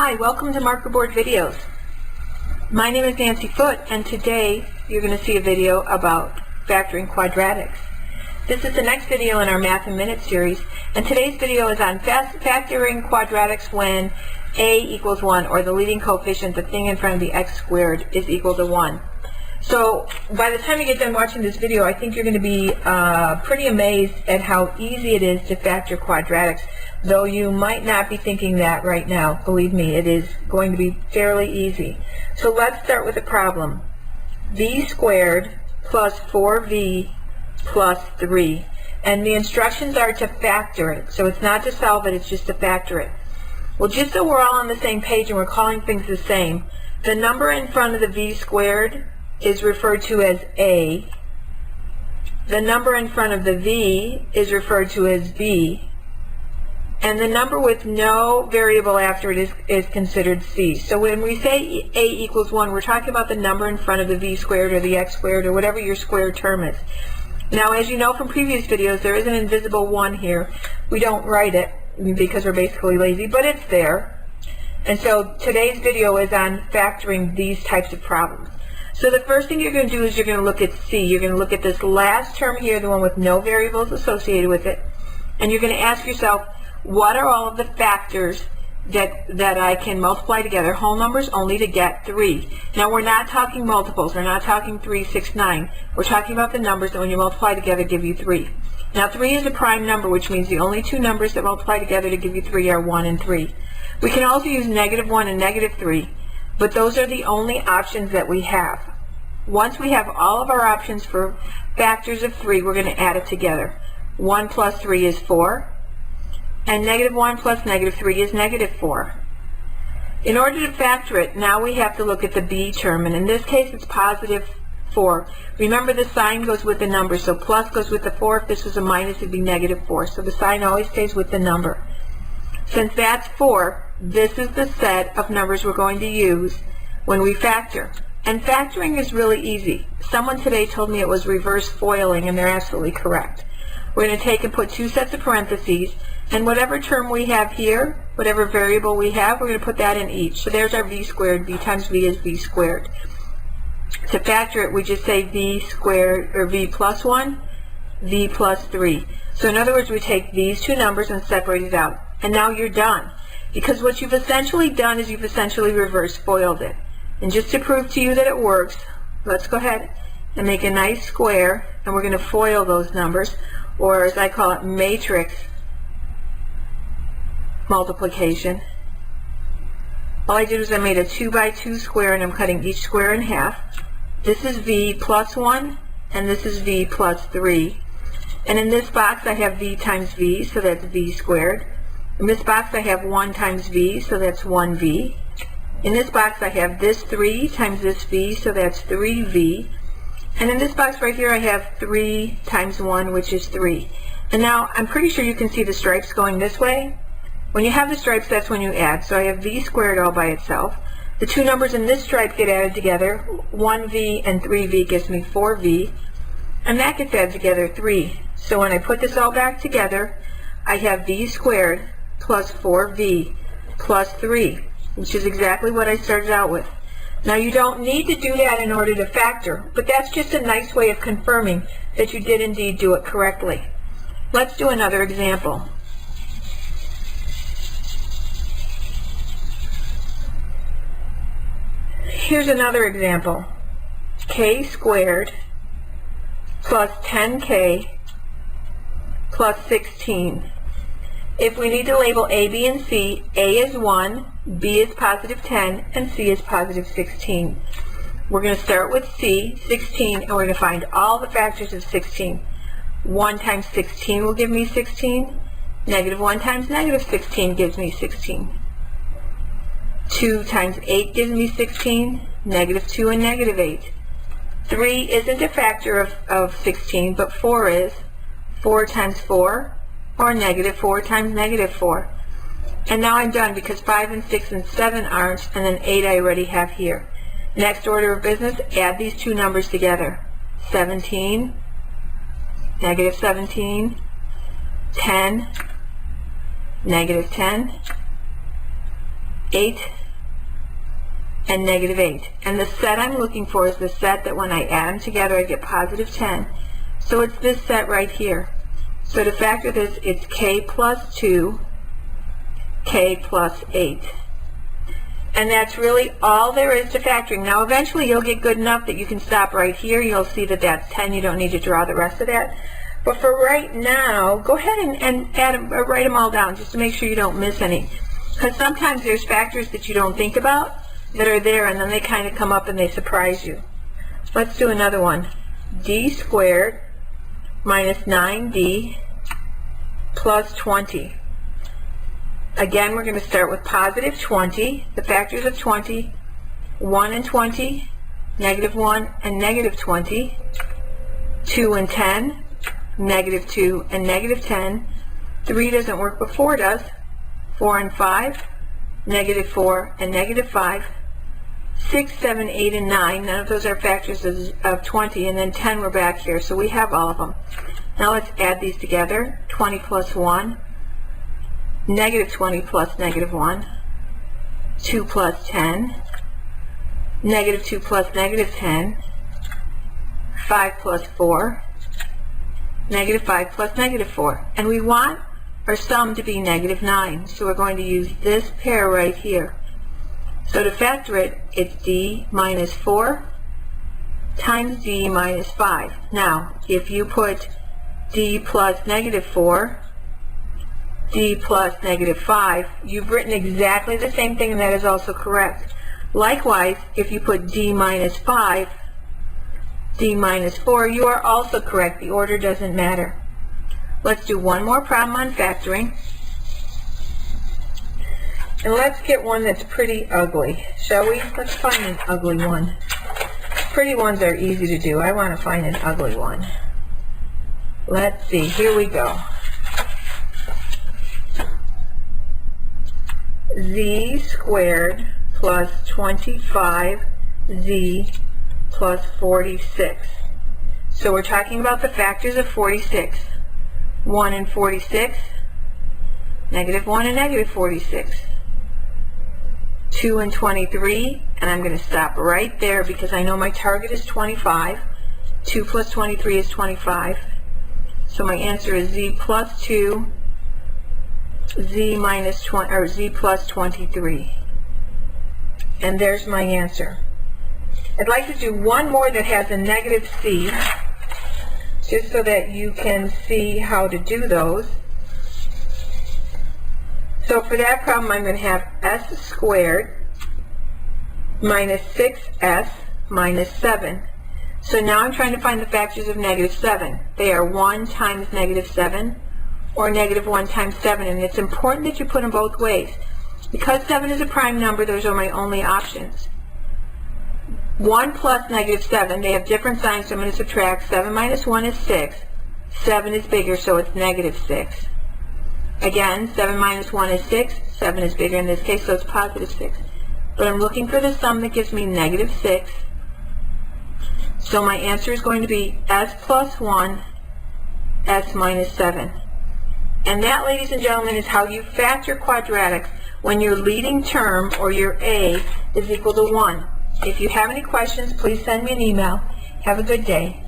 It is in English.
Hi, welcome to Marker Board Videos. My name is Nancy Foote, and today you're going to see a video about factoring quadratics. This is the next video in our Math in Minutes series, and today's video is on factoring quadratics when a equals 1, or the leading coefficient, the thing in front of the x squared, is equal to 1. So by the time you get done watching this video, I think you're going to be pretty amazed at how easy it is to factor quadratics, though you might not be thinking that right now. Believe me, it is going to be fairly easy. So let's start with the problem. V squared plus 4v plus 3. And the instructions are to factor it. So it's not to solve it, it's just to factor it. Well, just so we're all on the same page and we're calling things the same, the number in front of the v squared is referred to as a. The number in front of the v is referred to as b. And the number with no variable after it is considered c. So when we say a equals 1, we're talking about the number in front of the v squared or the x squared or whatever your square term is. Now, as you know from previous videos, there is an invisible 1 here. We don't write it because we're basically lazy, but it's there. And so today's video is on factoring these types of problems. So the first thing you're going to do is you're going to look at C. You're going to look at this last term here, the one with no variables associated with it, and you're going to ask yourself, what are all of the factors that I can multiply together, whole numbers only, to get 3? Now, we're not talking multiples. We're not talking 3, 6, 9. We're talking about the numbers that when you multiply together give you 3. Now, 3 is a prime number, which means the only two numbers that multiply together to give you 3 are 1 and 3. We can also use -1 and -3, but those are the only options that we have. Once we have all of our options for factors of 3, we're going to add it together. 1 plus 3 is 4. And -1 plus -3 is -4. In order to factor it, now we have to look at the b term, and in this case it's positive 4. Remember, the sign goes with the number, so plus goes with the 4. If this was a minus, it would be -4. So the sign always stays with the number. Since that's 4, this is the set of numbers we're going to use when we factor. And factoring is really easy. Someone today told me it was reverse foiling, and they're absolutely correct. We're going to take and put two sets of parentheses, and whatever term we have here, whatever variable we have, we're going to put that in each. So there's our v squared. V times v is v squared. To factor it, we just say v squared, or v plus 1, v plus 3. So in other words, we take these two numbers and separate it out. And now you're done. Because what you've essentially done is you've essentially reverse foiled it. And just to prove to you that it works, let's go ahead and make a nice square, and we're going to foil those numbers, or as I call it, matrix multiplication. All I did was I made a 2 by 2 square, and I'm cutting each square in half. This is v plus 1, and this is v plus 3. And in this box I have v times v, so that's v squared. In this box I have 1 times v, so that's 1v. In this box I have this 3 times this v, so that's 3v. And in this box right here I have 3 times 1, which is 3. And now I'm pretty sure you can see the stripes going this way. When you have the stripes, that's when you add. So I have v squared all by itself. The two numbers in this stripe get added together. 1v and 3v gives me 4v. And that gets added together, 3. So when I put this all back together, I have v squared plus 4v plus 3, which is exactly what I started out with. Now, you don't need to do that in order to factor, but that's just a nice way of confirming that you did indeed do it correctly. Let's do another example. Here's another example. K squared plus 10k plus 16. If we need to label A, B, and C, A is 1, B is positive 10, and C is positive 16. We're going to start with C, 16, and we're going to find all the factors of 16. 1 times 16 will give me 16. -1 times -16 gives me 16. 2 times 8 gives me 16. -2 and -8. 3 isn't a factor of 16, but 4 is. 4 times 4, or -4 times -4. And now I'm done because 5 and 6 and 7 aren't, and then 8 I already have here. Next order of business, add these two numbers together. 17, -17, 10, -10, 8, and negative 8. And the set I'm looking for is the set that when I add them together I get positive 10. So it's this set right here. So to factor this, it's k plus 2, k plus 8. And that's really all there is to factoring. Now eventually you'll get good enough that you can stop right here. You'll see that that's 10. You don't need to draw the rest of that. But for right now, go ahead and add them, write them all down just to make sure you don't miss any. Because sometimes there's factors that you don't think about that are there, and then they kind of come up and they surprise you. Let's do another one. D squared minus 9d plus 20. Again, we're going to start with positive 20, the factors of 20, 1 and 20, negative 1 and negative 20, 2 and 10, negative 2 and negative 10, 3 doesn't work but 4 does, 4 and 5, negative 4 and negative 5, 6, 7, 8, and 9, none of those are factors of 20, and then 10 we're back here, so we have all of them. Now let's add these together. 20 plus 1, negative 20 plus negative 1, 2 plus 10, negative 2 plus negative 10, 5 plus 4, negative 5 plus negative 4. And we want our sum to be negative 9, so we're going to use this pair right here. So to factor it, it's d minus 4 times d minus 5. Now, if you put d plus negative 4, d plus negative 5, you've written exactly the same thing, and that is also correct. Likewise, if you put d minus 5, d minus 4, you are also correct. The order doesn't matter. Let's do one more problem on factoring. And let's get one that's pretty ugly, shall we? Let's find an ugly one. Pretty ones are easy to do. I want to find an ugly one. Let's see. Here we go. Z squared plus 25z plus 46. So we're talking about the factors of 46. 1 and 46, negative 1 and negative 46. 2 and 23, and I'm going to stop right there because I know my target is 25. 2 plus 23 is 25. So my answer is z plus 2, z minus 20, or z plus 23. And there's my answer. I'd like to do one more that has a negative c, just so that you can see how to do those. So for that problem, I'm going to have s squared minus 6s minus 7. So now I'm trying to find the factors of negative 7. They are 1 times negative 7 or negative 1 times 7. And it's important that you put them both ways. Because 7 is a prime number, those are my only options. 1 plus negative 7, they have different signs, so I'm going to subtract. 7 minus 1 is 6. 7 is bigger, so it's negative 6. Again, 7 minus 1 is 6. 7 is bigger in this case, so it's positive 6. But I'm looking for the sum that gives me negative 6. So my answer is going to be s plus 1, s minus 7. And that, ladies and gentlemen, is how you factor quadratics when your leading term, or your a, is equal to 1. If you have any questions, please send me an email. Have a good day.